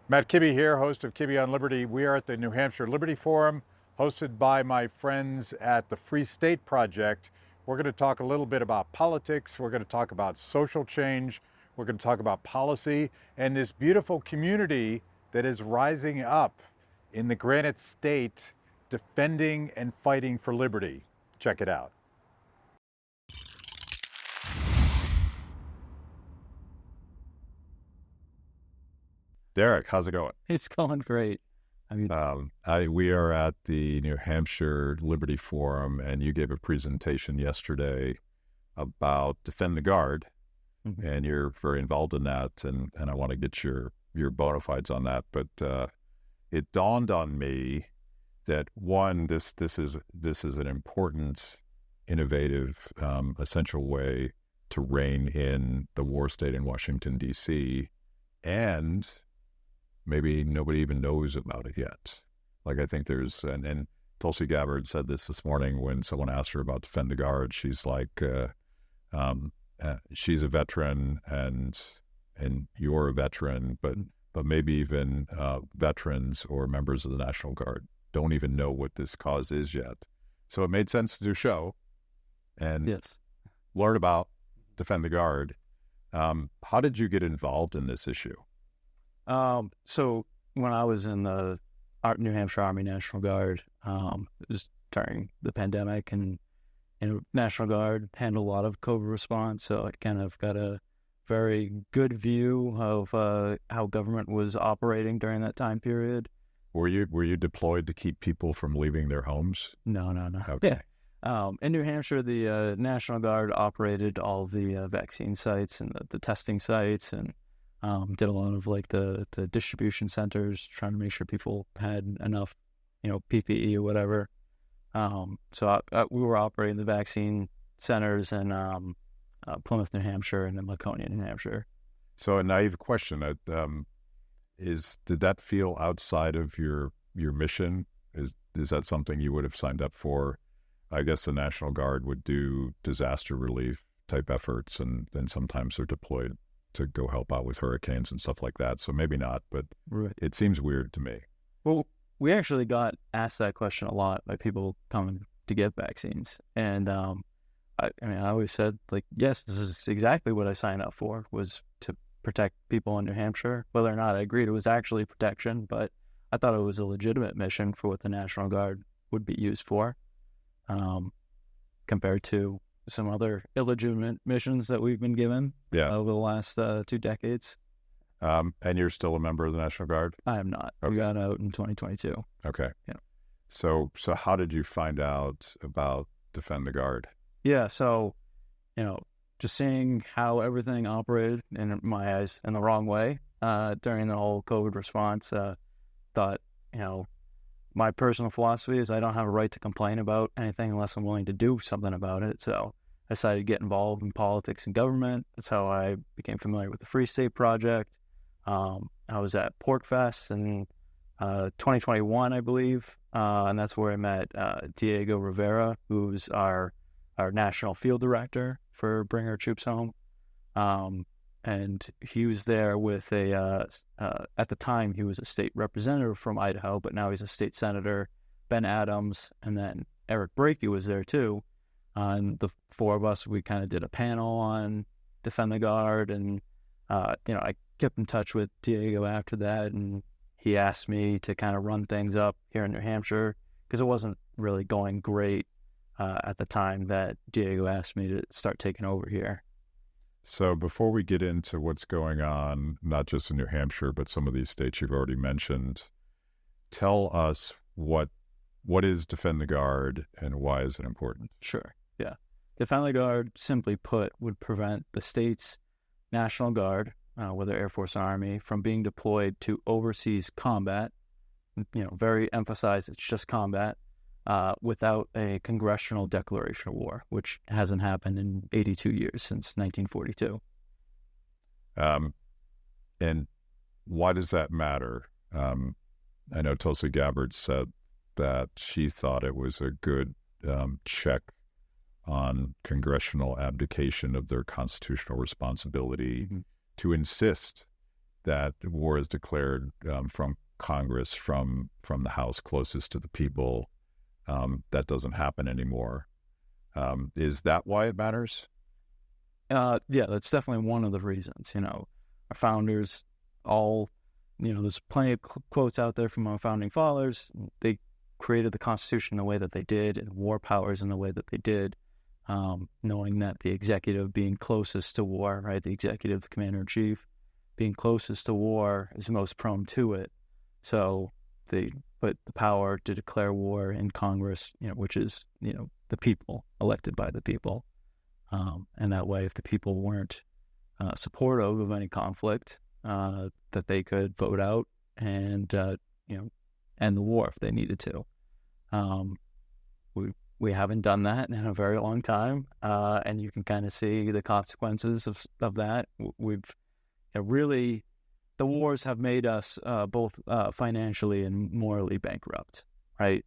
Matt Kibbe here, host of Kibbe on Liberty. We are at the New Hampshire Liberty Forum, hosted by my friends at the Free State Project. We're going to talk a little bit about politics. We're going to talk about social change. We're going to talk about policy and this beautiful community that is rising up in the Granite State, defending and fighting for liberty. Check it out. Derek, how's it going? It's going great. We are at the New Hampshire Liberty Forum, and you gave a presentation yesterday about Defend the Guard, and you're very involved in that, and I want to get your bona fides on that. But it dawned on me that one, this is an important, innovative, essential way to rein in the war state in Washington, D.C., and maybe nobody even knows about it yet. Like, I think there's, and Tulsi Gabbard said this morning when someone asked her about Defend the Guard. She's like, she's a veteran, and you're a veteran, but maybe even veterans or members of the National Guard don't even know what this cause is yet. So it made sense to do a show and learn about Defend the Guard. How did you get involved in this issue? So when I was in the New Hampshire Army National Guard, it was during the pandemic, and National Guard handled a lot of COVID response, so I kind of got a very good view of how government was operating during that time period. Were you deployed to keep people from leaving their homes? No. Okay. Yeah. In New Hampshire, the National Guard operated all the vaccine sites and the testing sites, and did a lot of like the distribution centers, trying to make sure people had enough, PPE or whatever. So we were operating the vaccine centers in Plymouth, New Hampshire, and then Laconia, New Hampshire. So a naive question, did that feel outside of your mission? Is that something you would have signed up for? I guess the National Guard would do disaster relief type efforts, and then sometimes they're deployed to go help out with hurricanes and stuff like that. So maybe not, but It seems weird to me. Well, we actually got asked that question a lot by people coming to get vaccines. And I always said, like, yes, this is exactly what I signed up for, was to protect people in New Hampshire. Whether or not I agreed it was actually protection, but I thought it was a legitimate mission for what the National Guard would be used for, compared to some other illegitimate missions that we've been given over the last 2 decades. And you're still a member of the National Guard? I am not. Okay. We got out in 2022. Okay. Yeah. So how did you find out about Defend the Guard? Yeah, so, just seeing how everything operated, in my eyes, in the wrong way during the whole COVID response, thought, my personal philosophy is I don't have a right to complain about anything unless I'm willing to do something about it. So I decided to get involved in politics and government. That's how I became familiar with the Free State Project. I was at PorcFest in 2021, I believe, and that's where I met Diego Rivera, who's our national field director for Bring Our Troops Home. And he was there with at the time, he was a state representative from Idaho, but now he's a state senator, Ben Adams, and then Eric Brakey was there too. And the four of us, we kind of did a panel on Defend the Guard, and, I kept in touch with Diego after that, and he asked me to kind of run things up here in New Hampshire, because it wasn't really going great at the time that Diego asked me to start taking over here. So before we get into what's going on, not just in New Hampshire, but some of these states you've already mentioned, tell us what is Defend the Guard and why is it important? Sure, yeah. Defend the Guard, simply put, would prevent the state's National Guard, whether Air Force or Army, from being deployed to overseas combat. Very emphasized, it's just combat, without a congressional declaration of war, which hasn't happened in 82 years, since 1942. And why does that matter? I know Tulsi Gabbard said that she thought it was a good check on congressional abdication of their constitutional responsibility to insist that war is declared from Congress, from the House closest to the people. That doesn't happen anymore. Is that why it matters? Yeah, that's definitely one of the reasons. Our founders all, there's plenty of quotes out there from our founding fathers. They created the Constitution the way that they did, and war powers in the way that they did, knowing that the executive being closest to war, right, the executive, the commander-in-chief, being closest to war is most prone to it. So they put the power to declare war in Congress, which is, the people, elected by the people. And that way, if the people weren't supportive of any conflict, that they could vote out and, end the war if they needed to. We haven't done that in a very long time, and you can kind of see the consequences of that. We've really, the wars have made us both financially and morally bankrupt, right?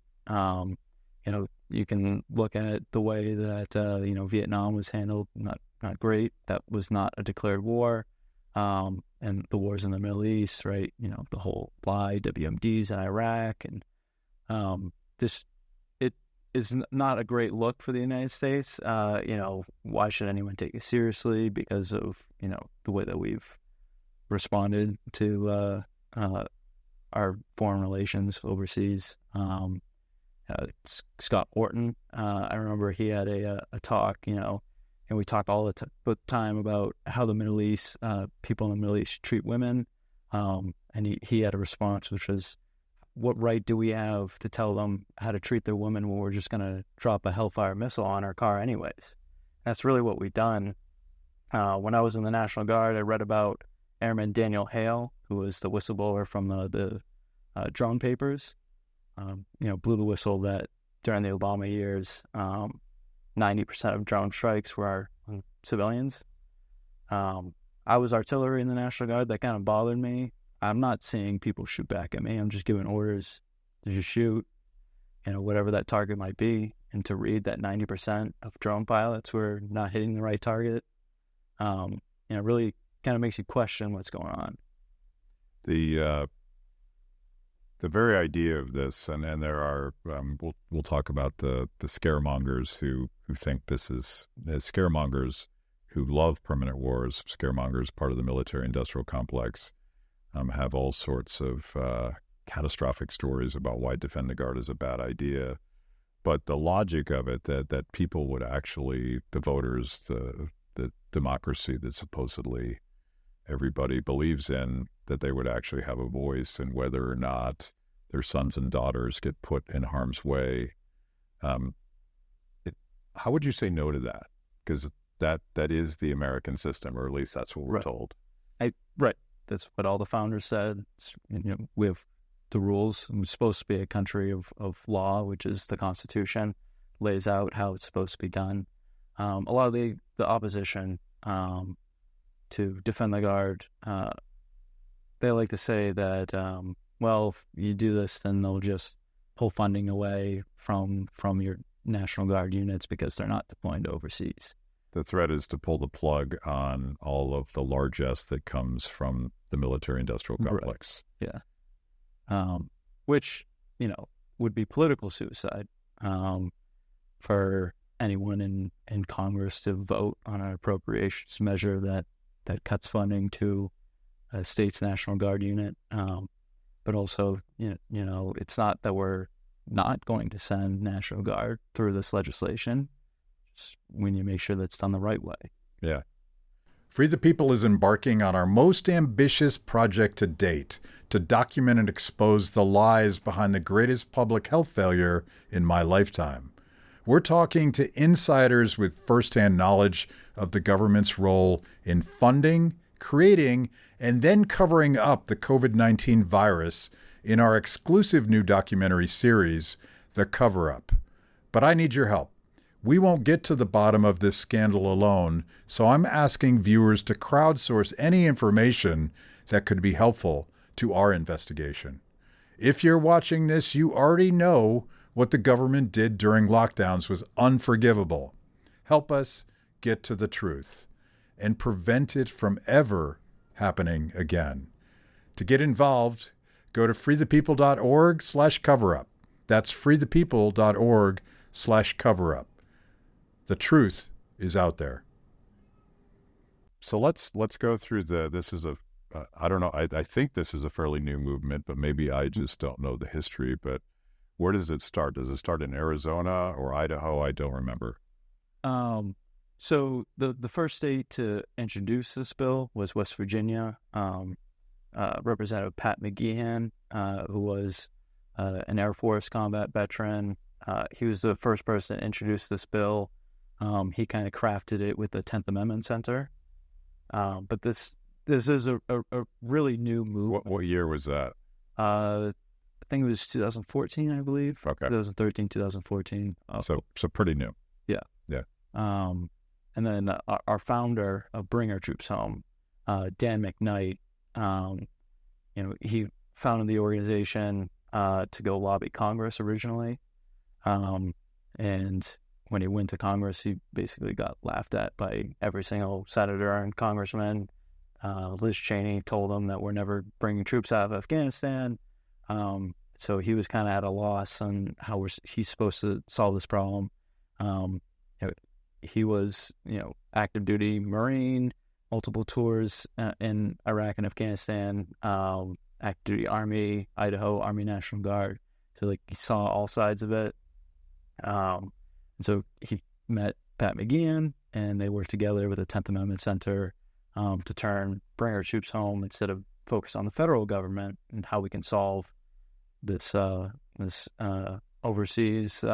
You can look at the way that Vietnam was handled, not great. That was not a declared war, and the wars in the Middle East, right? The whole lie, WMDs in Iraq, and it is not a great look for the United States. Why should anyone take it seriously? Because of the way that we've responded to our foreign relations overseas. Scott Horton, I remember he had a talk, and we talked all the time about how the Middle East, people in the Middle East treat women, and he had a response, which was, what right do we have to tell them how to treat their women when we're just going to drop a Hellfire missile on our car anyways? That's really what we've done. When I was in the National Guard, I read about Airman Daniel Hale, who was the whistleblower from the drone papers. Blew the whistle that during the Obama years, 90% of drone strikes were on civilians. I was artillery in the National Guard. That kind of bothered me. I'm not seeing people shoot back at me. I'm just giving orders to just shoot, whatever that target might be, and to read that 90% of drone pilots were not hitting the right target. Really kind of makes you question what's going on. The very idea of this, and there are, we'll talk about the scaremongers who think this is, scaremongers who love permanent wars, scaremongers, part of the military-industrial complex, have all sorts of catastrophic stories about why Defend the Guard is a bad idea. But the logic of it, that people would actually, the voters, the democracy that supposedly everybody believes in, that they would actually have a voice in whether or not their sons and daughters get put in harm's way. How would you say no to that? Because that is the American system, or at least that's what we're told. Right. That's what all the founders said. We have the rules. We're supposed to be a country of law, which is the Constitution, lays out how it's supposed to be done. A lot of the opposition to Defend the Guard, they like to say that, if you do this, then they'll just pull funding away from your National Guard units because they're not deployed overseas. The threat is to pull the plug on all of the largesse that comes from the military-industrial complex. Right. Yeah. Which, would be political suicide for anyone in Congress to vote on an appropriations measure that cuts funding to a state's National Guard unit. But also, it's not that we're not going to send National Guard through this legislation. Just we need to make sure that's done the right way. Yeah. Free the People is embarking on our most ambitious project to date to document and expose the lies behind the greatest public health failure in my lifetime. We're talking to insiders with firsthand knowledge of the government's role in funding, creating, and then covering up the COVID-19 virus in our exclusive new documentary series, The Cover-Up. But I need your help. We won't get to the bottom of this scandal alone, so I'm asking viewers to crowdsource any information that could be helpful to our investigation. If you're watching this, you already know what the government did during lockdowns was unforgivable. Help us get to the truth and prevent it from ever happening again. To get involved, go to freethepeople.org/coverup. That's freethepeople.org/coverup. The truth is out there. So let's go through this is a, I don't know, I think this is a fairly new movement, but maybe I just don't know the history. But where does it start? Does it start in Arizona or Idaho? I don't remember. So the first state to introduce this bill was West Virginia. Representative Pat McGeehan, who was an Air Force combat veteran. He was the first person to introduce this bill. He kind of crafted it with the 10th Amendment Center. But this is a really new movement. What year was that? I think it was 2014, I believe. Okay. 2013, 2014. So pretty new. Yeah. Yeah. And then our founder of Bring Our Troops Home, Dan McKnight, he founded the organization to go lobby Congress originally. And when he went to Congress, he basically got laughed at by every single senator and congressman. Liz Cheney told him that we're never bringing troops out of Afghanistan. So he was kind of at a loss on how he's supposed to solve this problem. He was, active duty Marine, multiple tours in Iraq and Afghanistan, active duty Army, Idaho, Army National Guard. So he saw all sides of it. And so he met Pat McGeehan, and they worked together with the 10th Amendment Center to bring our troops home instead of focus on the federal government and how we can solve this overseas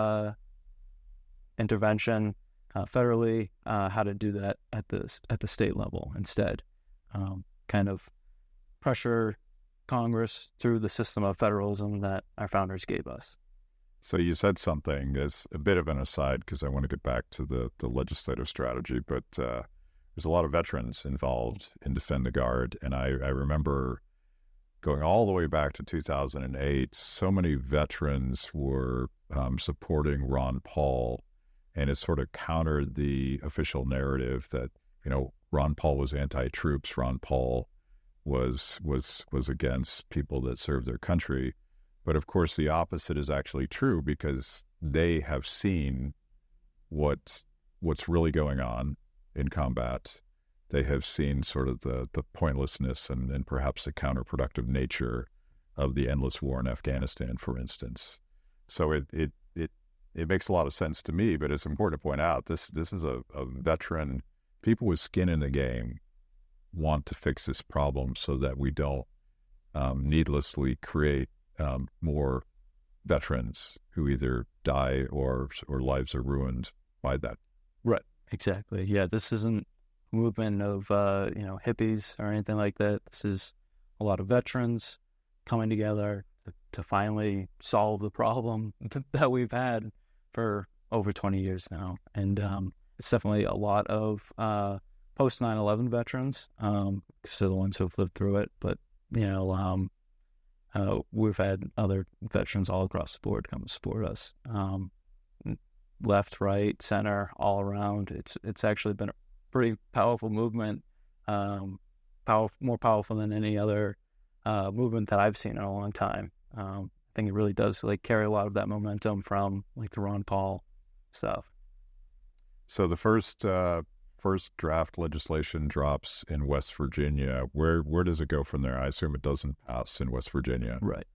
intervention federally, how to do that at the state level instead. Kind of pressure Congress through the system of federalism that our founders gave us. So you said something as a bit of an aside, because I want to get back to the legislative strategy, but there's a lot of veterans involved in Defend the Guard. And I remember going all the way back to 2008, so many veterans were supporting Ron Paul, and it sort of countered the official narrative that, Ron Paul was anti-troops. Ron Paul was against people that serve their country. But of course, the opposite is actually true, because they have seen what's really going on in combat. They have seen sort of the pointlessness and perhaps the counterproductive nature of the endless war in Afghanistan, for instance. So it makes a lot of sense to me, but it's important to point out this is a veteran. People with skin in the game want to fix this problem so that we don't needlessly create more veterans who either die or lives are ruined by that. Right. Exactly. Yeah. This isn't a movement of, hippies or anything like that. This is a lot of veterans coming together to finally solve the problem that we've had for over 20 years now. And it's definitely a lot of post 9/11 veterans, because they're the ones who've lived through it. But, we've had other veterans all across the board come to support us. Left, right, center, all around. It's actually been a pretty powerful movement, more powerful than any other movement that I've seen in a long time. I think it really does carry a lot of that momentum from the Ron Paul stuff. So the first draft legislation drops in West Virginia. Where does it go from there? I assume it doesn't pass in West Virginia. Right.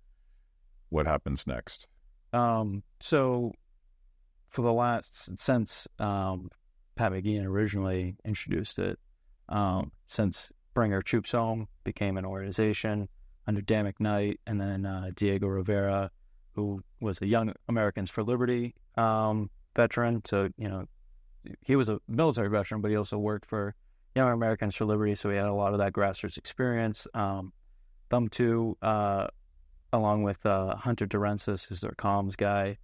What happens next? So for the since Pat McGeehan originally introduced it, since Bring Our Troops Home became an organization under Dan McKnight, and then Diego Rivera, who was a Young Americans for Liberty veteran. So, he was a military veteran, but he also worked for Young Americans for Liberty, so he had a lot of that grassroots experience. Them two, along with Hunter Durensis, who's their comms guy.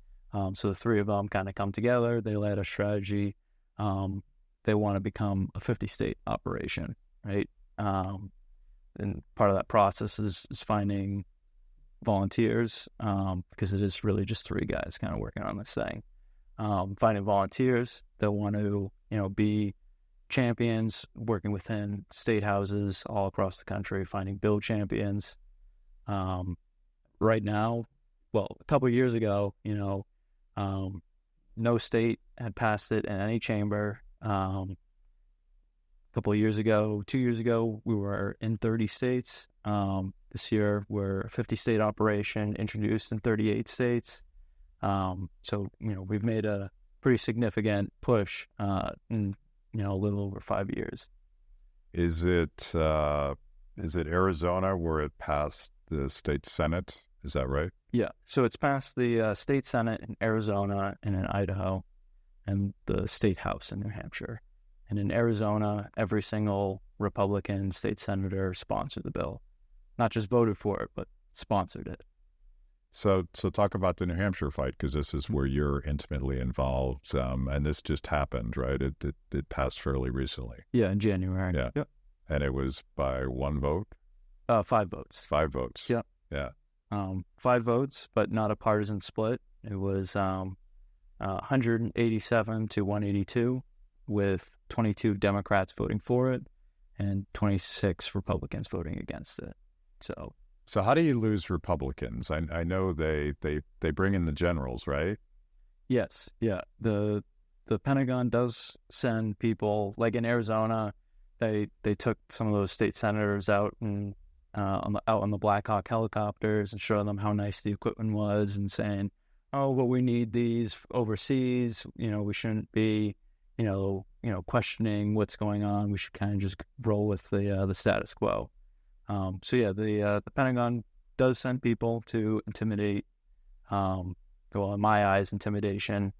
So the three of them kind of come together. They led a strategy. They want to become a 50-state operation, right? And part of that process is finding volunteers, because it is really just three guys kind of working on this thing. Finding volunteers that want to, be champions, working within state houses all across the country, finding build champions, Right now, well, a couple of years ago, no state had passed it in any chamber. A couple of years ago, 2 years ago, we were in 30 states. This year, we're a 50-state operation introduced in 38 states. So, we've made a pretty significant push in, a little over 5 years. Is it Arizona where it passed the state Senate? Is that right? Yeah. So it's passed the state Senate in Arizona and in Idaho, and the state House in New Hampshire. And in Arizona, every single Republican state senator sponsored the bill. Not just voted for it, but sponsored it. So talk about the New Hampshire fight, because this is where you're intimately involved, and this just happened, right? It passed fairly recently. Yeah, in January. Yeah. Yep. And it was by one vote? 5 votes. 5 votes. Yep. Yeah. 5 votes, but not a partisan split. It was 187 to 182, with 22 Democrats voting for it and 26 Republicans voting against it. So how do you lose Republicans? I know they bring in the generals, right? Yes. Yeah. The Pentagon does send people, like in Arizona, they took some of those state senators out and out on the Black Hawk helicopters and showing them how nice the equipment was and saying, oh, but we need these overseas. We shouldn't be, questioning what's going on. We should kind of just roll with the status quo. The Pentagon does send people to intimidate, in my eyes, intimidation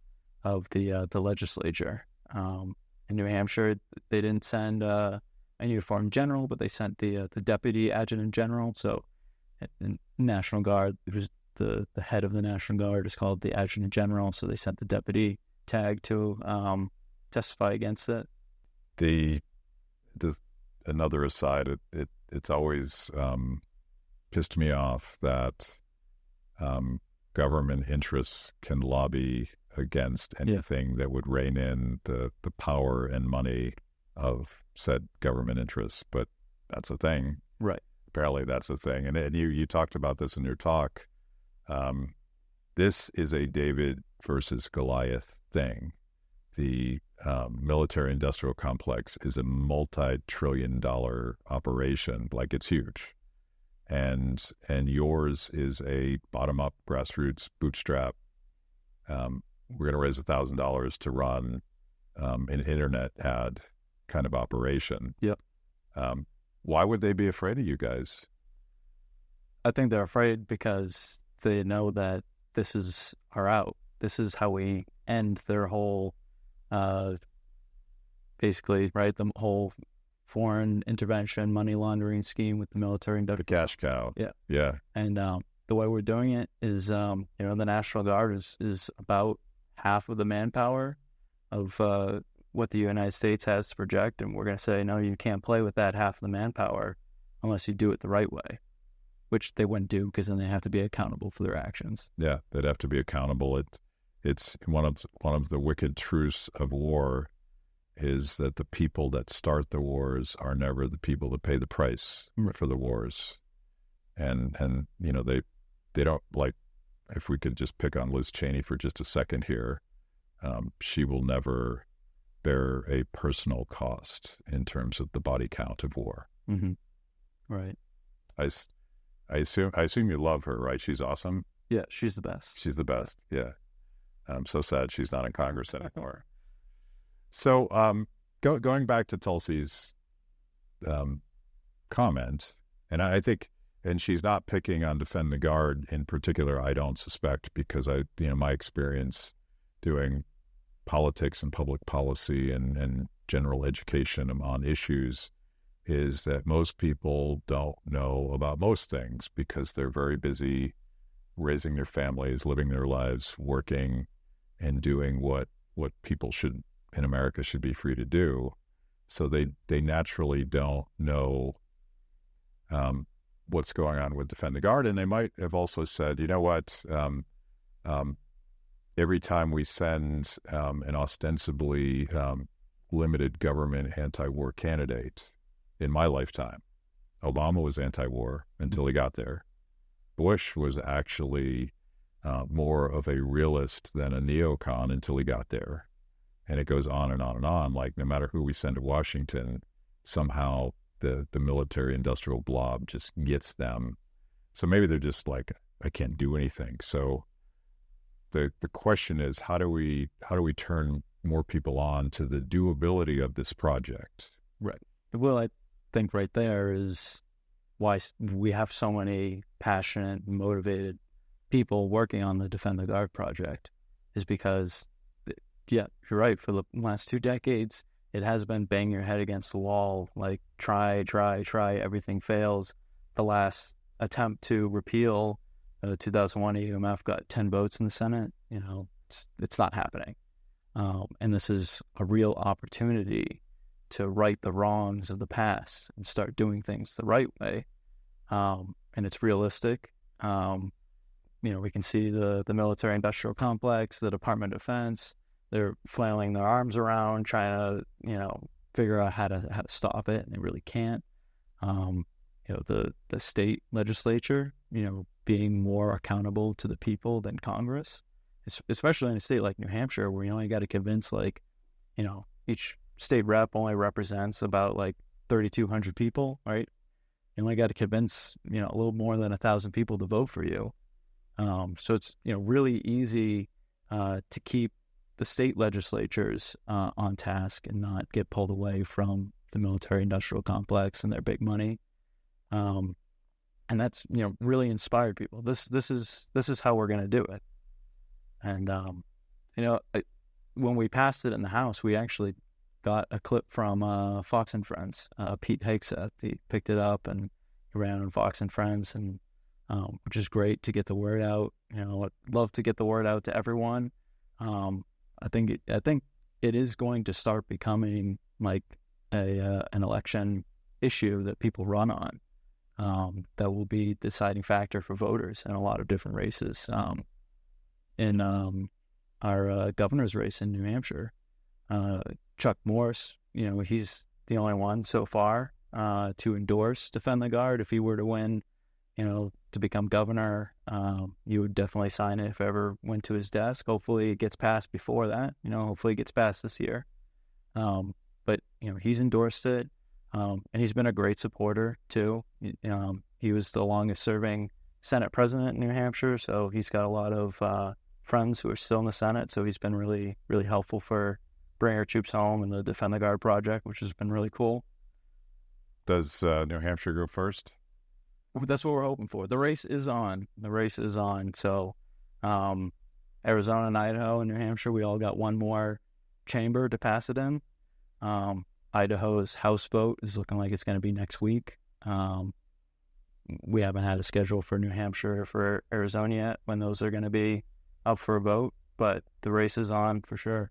of the legislature. In New Hampshire, they didn't send a uniformed general, but they sent the deputy adjutant general. So, in National Guard, it was the head of the National Guard is called the adjutant general. So they sent the deputy tag to testify against it. Another aside, it's always pissed me off that government interests can lobby against anything that would rein in the power and money of said government interests. But that's a thing. Right. Apparently that's a thing. And you talked about this in your talk. This is a David versus Goliath thing. The military-industrial complex is a multi-trillion-dollar operation. Like, it's huge. And yours is a bottom-up, grassroots, bootstrap. We're going to raise $1,000 to run an internet ad kind of operation. Yep. Why would they be afraid of you guys? I think they're afraid because they know that this is our out. This is how we end their whole, basically, right, the whole foreign intervention, money laundering scheme with the military and the cash cow. Yeah. Yeah. And the way we're doing it is, the National Guard is about half of the manpower of what the United States has to project. And we're going to say, no, you can't play with that half of the manpower unless you do it the right way, which they wouldn't do because then they have to be accountable for their actions. Yeah, they'd have to be accountable. It's one of the wicked truths of war is that the people that start the wars are never the people that pay the price for the wars. And they don't, like, if we could just pick on Liz Cheney for just a second here, she will never bear a personal cost in terms of the body count of war. Mm-hmm. Right. I assume you love her, right? She's awesome. Yeah, she's the best. She's the best. Yeah. I'm so sad she's not in Congress anymore. So going back to Tulsi's comment, and I think, and she's not picking on Defend the Guard in particular, I don't suspect, because my experience doing politics and public policy and general education on issues is that most people don't know about most things because they're very busy raising their families, living their lives, working, and doing what people in America should be free to do. So they naturally don't know what's going on with Defend the Guard. And they might have also said, you know what, every time we send an ostensibly limited government anti-war candidate in my lifetime, Obama was anti-war until he got there. Bush was actually more of a realist than a neocon until he got there. And it goes on and on and on. Like, no matter who we send to Washington, somehow the military industrial blob just gets them. So maybe they're just like, I can't do anything. So the question is, how do we turn more people on to the doability of this project? Right. Well, I think right there is why we have so many passionate, motivated people working on the Defend the Guard project, is because, yeah, you're right. For the last 2 decades, it has been bang your head against the wall, like try, everything fails. The last attempt to repeal the 2001 AUMF got 10 votes in the Senate. You know, it's not happening. And this is a real opportunity to right the wrongs of the past and start doing things the right way. And it's realistic. You know, we can see the military industrial complex, the Department of Defense, they're flailing their arms around, trying to, you know, figure out how to stop it, and they really can't. You know, the state legislature, you know, being more accountable to the people than Congress, especially in a state like New Hampshire, where you only got to convince, like, you know, each state rep only represents about like 3,200 people, right? You only got to convince, you know, a little more than 1,000 people to vote for you. So it's, you know, really easy to keep the state legislatures on task and not get pulled away from the military industrial complex and their big money. And that's, you know, really inspired people. This is how we're going to do it. And, you know, when we passed it in the House, we actually got a clip from Fox and Friends. Pete Hegseth, he picked it up and he ran on Fox and Friends, and which is great to get the word out. You know, I'd love to get the word out to everyone. I think it is going to start becoming like an election issue that people run on. That will be a deciding factor for voters in a lot of different races. In our governor's race in New Hampshire, Chuck Morse, you know, he's the only one so far to endorse Defend the Guard. If he were to win, you know, to become governor, you would definitely sign it if it ever went to his desk. Hopefully it gets passed before that. You know, hopefully it gets passed this year. But, you know, he's endorsed it. And he's been a great supporter, too. He was the longest-serving Senate president in New Hampshire, so he's got a lot of friends who are still in the Senate. So he's been really, really helpful for bringing our troops home and the Defend the Guard project, which has been really cool. Does New Hampshire go first? That's what we're hoping for. The race is on. So Arizona and Idaho and New Hampshire, we all got one more chamber to pass it in. Idaho's House vote is looking like it's going to be next week. We haven't had a schedule for New Hampshire, for Arizona yet, when those are going to be up for a vote, but the race is on for sure.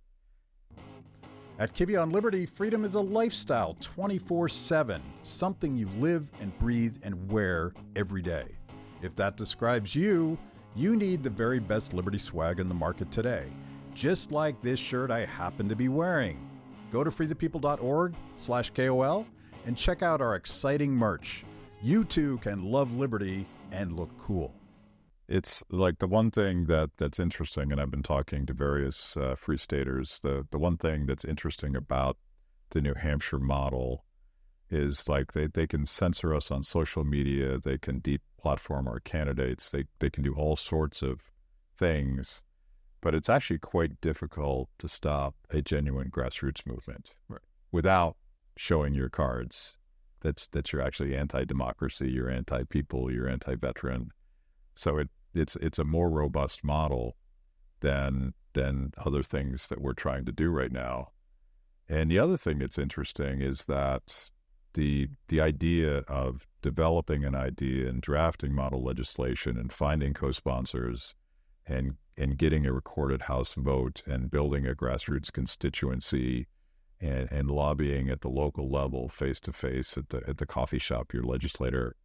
At Kibbe on Liberty, freedom is a lifestyle 24/7, something you live and breathe and wear every day. If that describes you, you need the very best Liberty swag in the market today, just like this shirt I happen to be wearing. Go to freethepeople.org/KOL and check out our exciting merch. You too can love Liberty and look cool. It's like the one thing that's interesting, and I've been talking to various free staters, the one thing that's interesting about the New Hampshire model is like they can censor us on social media, they can deplatform our candidates, they can do all sorts of things, but it's actually quite difficult to stop a genuine grassroots movement without showing your cards that you're actually anti-democracy, you're anti-people, you're anti-veteran. So it's a more robust model than other things that we're trying to do right now. And the other thing that's interesting is that the idea of developing an idea and drafting model legislation and finding co-sponsors and getting a recorded House vote and building a grassroots constituency and lobbying at the local level, face to face at the coffee shop, your legislator.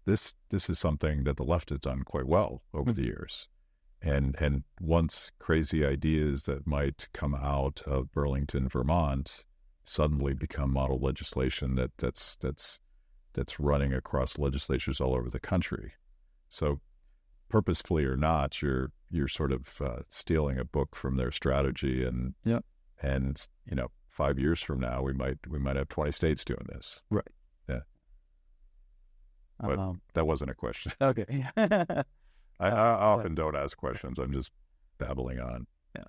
This is something that the left has done quite well over the years. And once crazy ideas that might come out of Burlington, Vermont, suddenly become model legislation that's running across legislatures all over the country. So purposefully or not, you're sort of stealing a book from their strategy, and 5 years from now we might have 20 states doing this. Right. Yeah. But that wasn't a question. Okay. I often don't ask questions. I'm just babbling on. Yeah.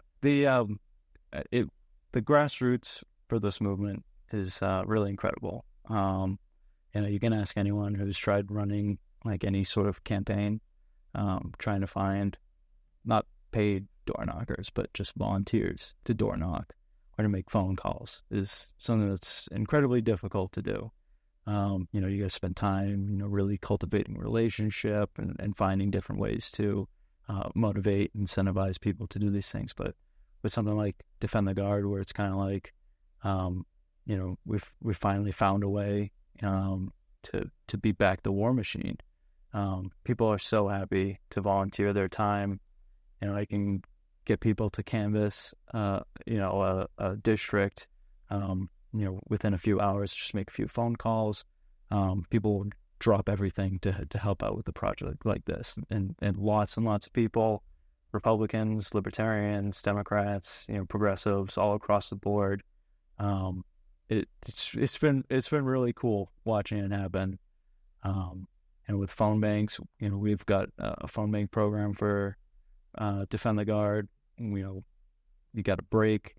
The grassroots for this movement is really incredible. You can ask anyone who's tried running like any sort of campaign, trying to find not paid door knockers, but just volunteers to door knock or to make phone calls is something that's incredibly difficult to do. You got to spend time, really cultivating a relationship and finding different ways to motivate, incentivize people to do these things. But with something like Defend the Guard, where it's kind of like, we've finally found a way to beat back the war machine. People are so happy to volunteer their time. I can get people to canvass, a district, within a few hours, just make a few phone calls. People will drop everything to help out with a project like this, and lots of people, Republicans, Libertarians, Democrats, progressives, all across the board. It's been really cool watching it happen. And with phone banks, we've got a phone bank program for Defend the Guard. You got a break,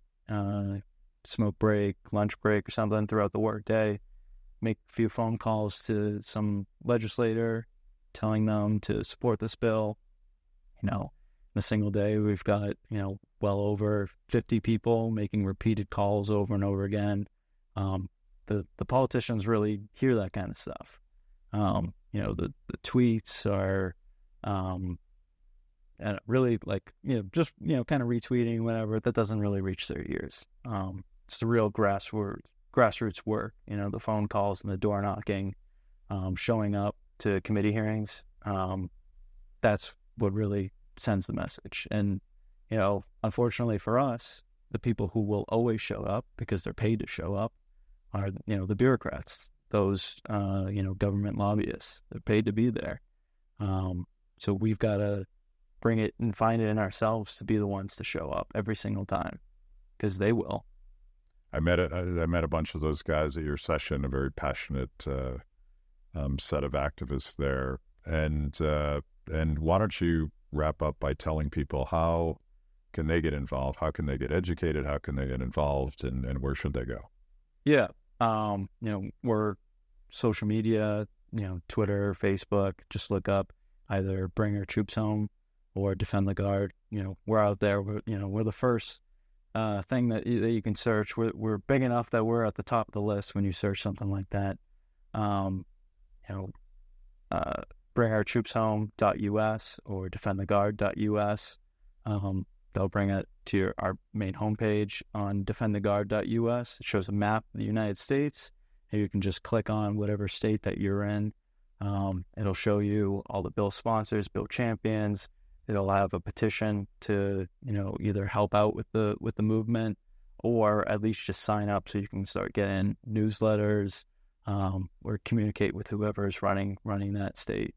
smoke break, lunch break or something throughout the workday. Make a few phone calls to some legislator, telling them to support this bill. In a single day, we've got, well over 50 people making repeated calls over and over again. The politicians really hear that kind of stuff. The tweets are, and really just, kind of retweeting, whatever, that doesn't really reach their ears. It's the real grassroots work, the phone calls and the door knocking, showing up to committee hearings. That's what really sends the message. And, unfortunately for us, the people who will always show up because they're paid to show up are, the bureaucrats, those, government lobbyists. They're paid to be there. So we've got to bring it and find it in ourselves to be the ones to show up every single time, because they will. I met a bunch of those guys at your session, a very passionate set of activists there. And why don't you wrap up by telling people how can they get involved? How can they get educated? How can they get involved? And where should they go? Yeah. We're social media, Twitter, Facebook, just look up either Bring Our Troops Home or Defend the Guard. We're out there. We're the first thing that you can search. We're big enough that we're at the top of the list when you search something like that. BringOurTroopsHome.us or DefendTheGuard.us. They'll bring it to our main homepage on DefendTheGuard.us. It shows a map of the United States, and you can just click on whatever state that you're in. It'll show you all the bill sponsors, bill champions. It'll have a petition to, either help out with the movement, or at least just sign up so you can start getting newsletters, or communicate with whoever is running that state.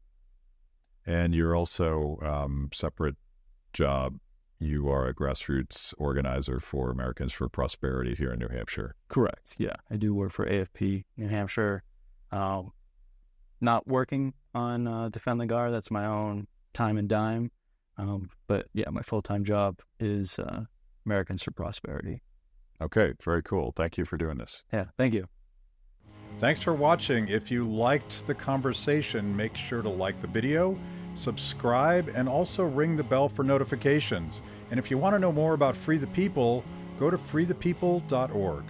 And you're also separate job. You are a grassroots organizer for Americans for Prosperity here in New Hampshire. Correct. Yeah, I do work for AFP New Hampshire. Not working on Defend the Guard. That's my own time and dime. But yeah, my full-time job is Americans for Prosperity. Okay, very cool. Thank you for doing this. Yeah, thank you. Thanks for watching. If you liked the conversation, make sure to like the video, subscribe, and also ring the bell for notifications. And if you want to know more about Free the People, go to freethepeople.org.